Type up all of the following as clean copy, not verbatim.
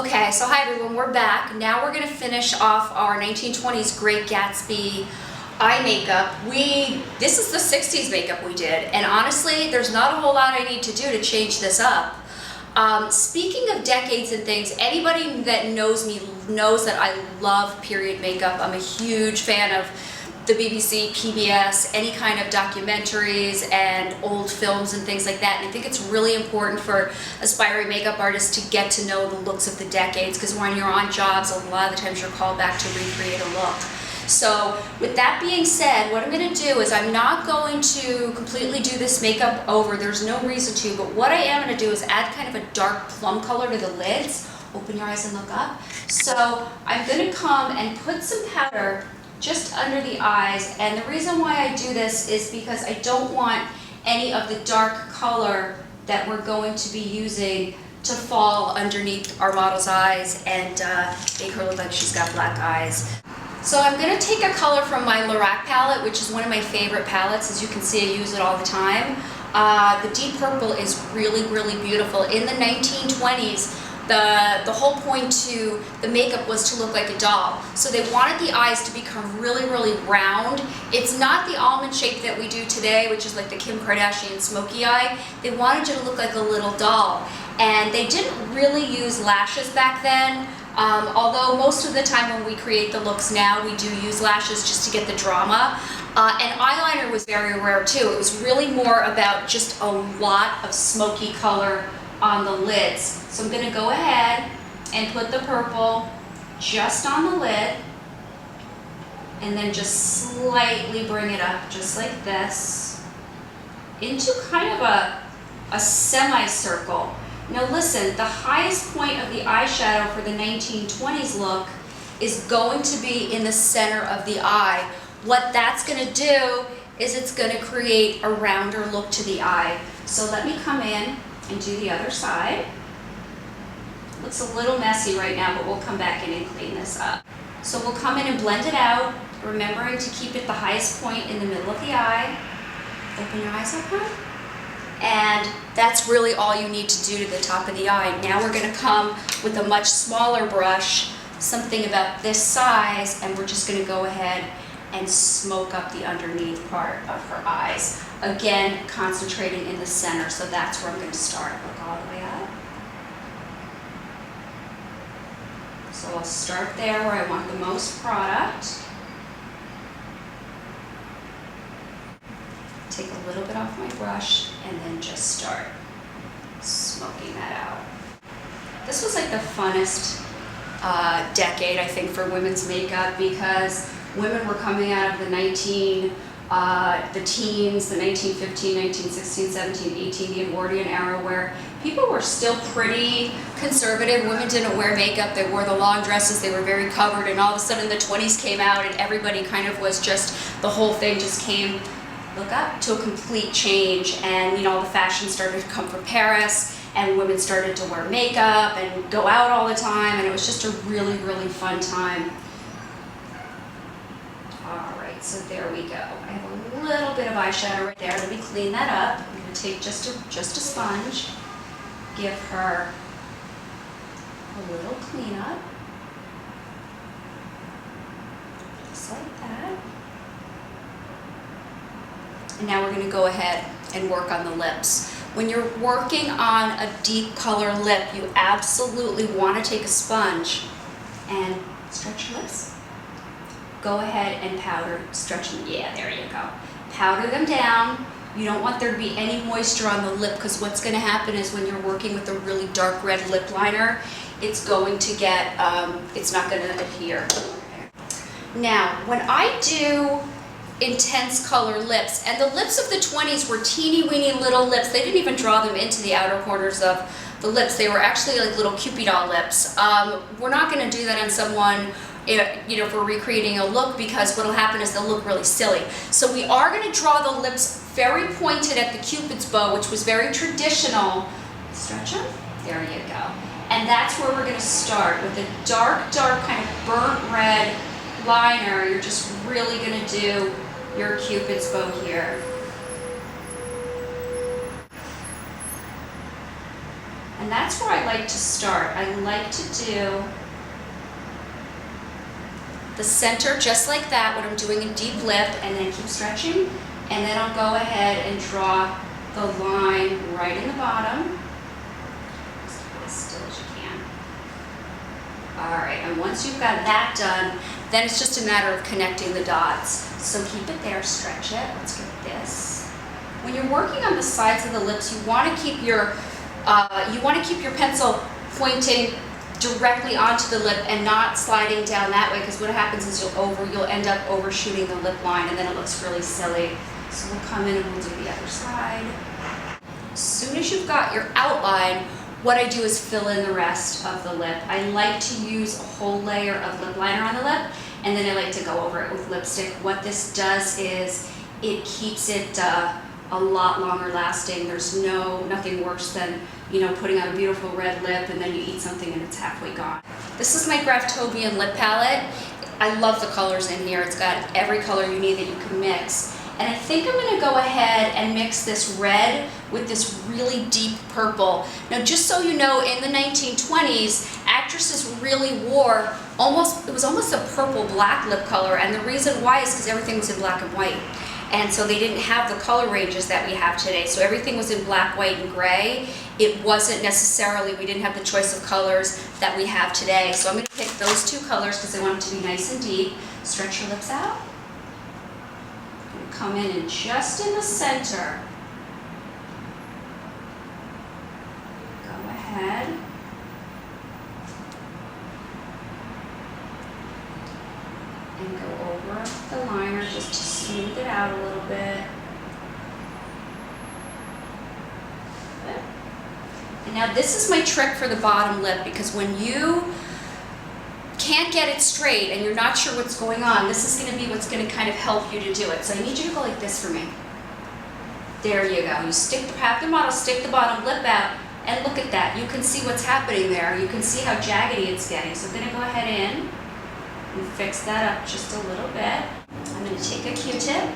Okay, so hi everyone, we're back. Now we're gonna finish off our 1920s Great Gatsby eye makeup. This is the 60s makeup we did, and honestly, there's not a whole lot I need to do to change this up. Speaking of decades and things, anybody that knows me knows that I love period makeup. I'm a huge fan of the BBC, PBS, any kind of documentaries and old films and things like that. And I think it's really important for aspiring makeup artists to get to know the looks of the decades, because when you're on jobs, a lot of the times you're called back to recreate a look. So with that being said, what I'm going to do is I'm not going to completely do this makeup over. There's no reason to, but what I am going to do is add kind of a dark plum color to the lids. Open your eyes and look up. So I'm going to come and put some powder just under the eyes, and the reason why I do this is because I don't want any of the dark color that we're going to be using to fall underneath our model's eyes and make her look like she's got black eyes. So I'm going to take a color from my Lorac palette, which is one of my favorite palettes. As you can see, I use it all the time. The deep purple is really, really beautiful. In the 1920s, the whole point to the makeup was to look like a doll. So they wanted the eyes to become really, really round. It's not the almond shape that we do today, which is like the Kim Kardashian smoky eye. They wanted you to look like a little doll. And they didn't really use lashes back then. Although most of the time when we create the looks now, we do use lashes just to get the drama. And eyeliner was very rare too. It was really more about just a lot of smoky color on the lids. So I'm going to go ahead and put the purple just on the lid, and then just slightly bring it up just like this into kind of a semicircle. Now listen, the highest point of the eyeshadow for the 1920s look is going to be in the center of the eye. What that's going to do is it's going to create a rounder look to the eye. So let me come in and do the other side. Looks a little messy right now, but we'll come back in and clean this up. So we'll come in and blend it out, remembering to keep it the highest point in the middle of the eye. Open your eyes up, huh? And that's really all you need to do to the top of the eye. Now we're going to come with a much smaller brush, something about this size, and we're just going to go ahead and smoke up the underneath part of her eyes. Again, concentrating in the center, so that's where I'm going to start. Look all the way up. So I'll start there where I want the most product. Take a little bit off my brush and then just start smoking that out. This was like the funnest decade, I think, for women's makeup, because women were coming out of the teens, the 1915, 1916, 17, 18, the Edwardian era, where people were still pretty conservative. Women didn't wear makeup, they wore the long dresses, they were very covered, and all of a sudden the 20s came out and everybody kind of was just, the whole thing just came, look up, to a complete change. And all the fashion started to come from Paris, and women started to wear makeup and go out all the time, and it was just a really, really fun time. Alright, so there we go. I have a little bit of eyeshadow right there. Let me clean that up. I'm going to take just a sponge, give her a little cleanup, just like that. And now we're going to go ahead and work on the lips. When you're working on a deep color lip, you absolutely want to take a sponge and stretch your lips. Go ahead and powder, stretch them. Yeah, there you go. Powder them down. You don't want there to be any moisture on the lip, because what's going to happen is when you're working with a really dark red lip liner, it's going to get, it's not going to adhere. Now, when I do intense color lips, and the lips of the 20s were teeny weeny little lips. They didn't even draw them into the outer corners of the lips. They were actually like little Cupid doll lips. We're not going to do that on someone, if we're recreating a look, because what'll happen is they'll look really silly. So we are going to draw the lips very pointed at the Cupid's bow, which was very traditional. Stretch them. There you go. And that's where we're going to start with a dark, dark kind of burnt red liner. You're just really going to do your Cupid's bow here. And that's where I like to start. I like to do the center just like that when I'm doing a deep lip, and then keep stretching. And then I'll go ahead and draw the line right in the bottom. Just keep it as still as you can. All right, and once you've got that done, then it's just a matter of connecting the dots. So keep it there, stretch it. Let's get this. When you're working on the sides of the lips, you want to keep your pencil pointing directly onto the lip and not sliding down that way, because what happens is you'll end up overshooting the lip line, and then it looks really silly. So we'll come in and we'll do the other side. As soon as you've got your outline, what I do is fill in the rest of the lip. I like to use a whole layer of lip liner on the lip, and then I like to go over it with lipstick. What this does is it keeps it a lot longer lasting. There's nothing worse than, you know, putting on a beautiful red lip and then you eat something and it's halfway gone. This is my Graftobian lip palette. I love the colors in here. It's got every color you need that you can mix. And I think I'm going to go ahead and mix this red with this really deep purple. Now, just so you know, in the 1920s, actresses really wore it was almost a purple-black lip color, and the reason why is because everything was in black and white. And so they didn't have the color ranges that we have today. So everything was in black, white, and gray. It wasn't necessarily, we didn't have the choice of colors that we have today. So I'm going to pick those two colors because I want it to be nice and deep. Stretch your lips out. I'm going to come in and just in the center. Go ahead. And go over the liner just to smooth it out a little bit. Good. And now this is my trick for the bottom lip, because when you can't get it straight and you're not sure what's going on, this is going to be what's going to kind of help you to do it. So I need you to go like this for me. There you go. You have the model stick the bottom lip out, and look at that. You can see what's happening there. You can see how jaggedy it's getting. So I'm going to go ahead and fix that up just a little bit. I'm going to take a Q-tip,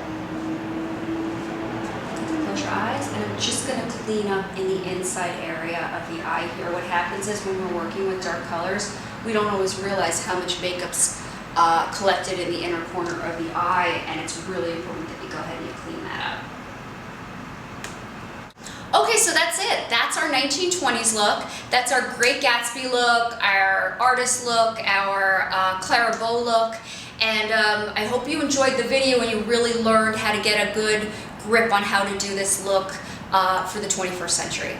close your eyes, and I'm just going to clean up in the inside area of the eye here. What happens is when we're working with dark colors, we don't always realize how much makeup's collected in the inner corner of the eye, and it's really important that you go ahead and you clean that up. Okay, so that's it. That's our 1920s look. That's our Great Gatsby look, our artist look, our Clara Bow look. And I hope you enjoyed the video and you really learned how to get a good grip on how to do this look for the 21st century.